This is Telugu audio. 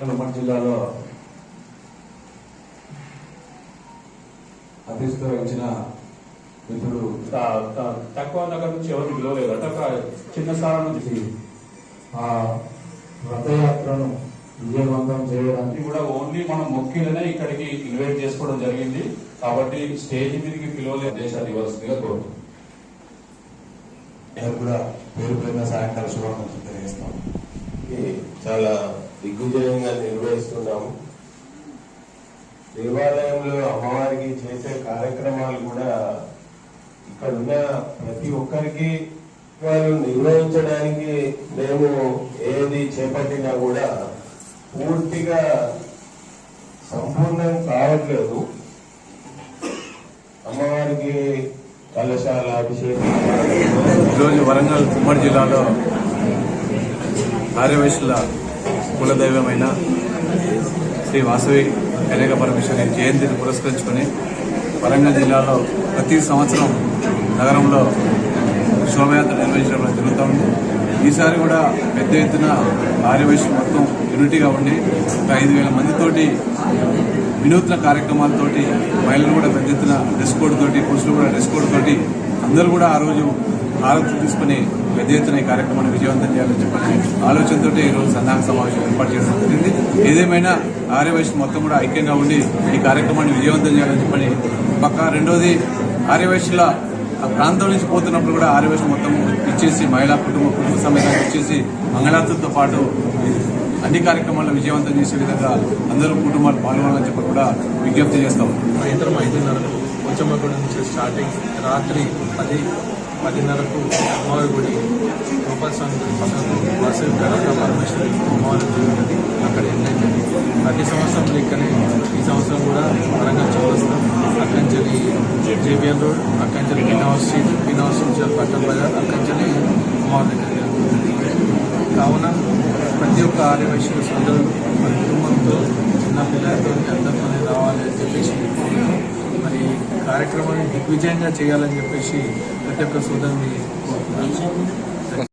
ఉమ్మడి జిల్లాలో అతిథితో వచ్చిన మిత్రుడు తక్కువ దగ్గర నుంచి ఎవరు పిలవలేదు అంటే ఒక చిన్న స్థానం నుంచి ఆ రథయాత్రను విజయవంతం చేయడానికి కూడా ఓన్లీ మనం మొక్కిలనే ఇక్కడికి ఇన్వైట్ చేసుకోవడం జరిగింది. కాబట్టి స్టేజ్ మీదకి పిలవలే దేశాలు ఇవ్వాల్సిందిగా కోరుతున్నాం. నేను కూడా పేరు పేరున సాయంకాల శుభాకాంక్షలు తెలియజేస్తాం. చాలా దిగ్విజయంగా నిర్వహిస్తున్నాము. దేవాలయంలో అమ్మవారికి చేసే కార్యక్రమాలు కూడా ఇక్కడ ఉన్న ప్రతి ఒక్కరికి వాళ్ళు నిర్వహించడానికి మేము ఏది చేపట్టినా కూడా పూర్తిగా సంపూర్ణం కావట్లేదు. అమ్మవారికి కలశాల అభిషేకం ఈరోజు వరంగల్ ఉమ్మడి జిల్లాలో ఆర్యవైశ్యుల కులదైవమైన శ్రీ వాసవి కన్యక పరమేశ్వరి జయంతిని పురస్కరించుకుని వరంగల్ జిల్లాలో ప్రతి సంవత్సరం నగరంలో శోభయాత్ర నిర్వహించడం జరుగుతూ ఉంది. ఈసారి కూడా పెద్ద ఎత్తున ఆర్యవైశ్యులు మొత్తం యూనిటీగా ఉండి 5,000 మందితోటి వినూత్న కార్యక్రమాలతోటి మహిళలు కూడా పెద్ద ఎత్తున డ్రెస్ కోడ్ తోటి, పురుషులు కూడా డ్రెస్ కోడ్ తోటి అందరూ కూడా ఆ రోజు ఆరోగ్యం తీసుకుని పెద్ద ఎత్తున ఈ కార్యక్రమాన్ని విజయవంతం చేయాలని చెప్పని ఆలోచనతో ఈ రోజు సన్నాహక సమావేశం ఏర్పాటు చేయడం జరిగింది. ఏదేమైనా ఆర్యవైశ్యులు మొత్తం కూడా ఐక్యంగా ఉండి ఈ కార్యక్రమాన్ని విజయవంతం చేయాలని చెప్పని పక్క రెండోది ఆర్యవైశ్యుల ఆ ప్రాంతం నుంచి పోతున్నప్పుడు కూడా ఆర్యవైశ్యులు మొత్తం ఇచ్చేసి మహిళా కుటుంబ సమేతంగా ఇచ్చేసి మంగళారతులతో పాటు అన్ని కార్యక్రమాల్లో విజయవంతం చేసే విధంగా అందరూ కుటుంబాలు పాల్గొనాలని చెప్పి కూడా విజ్ఞప్తి చేస్తాం. సాయంత్రం 5:30 పోచమ్మగూడ నుంచి స్టార్టింగ్ రాత్రి 10:30కు అమ్మవారి గుడి గోపాలస్వామి గుడి పక్కకు వాసవి కన్యక పరమేశ్వరి అమ్మవారి గుడి ఉన్నది. అక్కడ ఏంటంటే ప్రతి సంవత్సరం లెక్కనే ఈ సంవత్సరం కూడా వరంగల్ చౌరస్తా, అక్కంచెలి జేబిఎన్ రోడ్, అక్కంచెలి బినావర్ పట్టణ్ బజార్, అక్కంచెలి అమ్మవారి దగ్గర కావున ప్రతి ఒక్క ఆర్యవైశ్యుల సోదరులు మన కుటుంబంతో చిన్న పిల్లలతో అందరితో రావాలి అని చెప్పేసి మరి కార్యక్రమాన్ని దిగ్విజయంగా చేయాలని చెప్పేసి ప్రతి ఒక్క సోదరుని కోరుతున్నాను.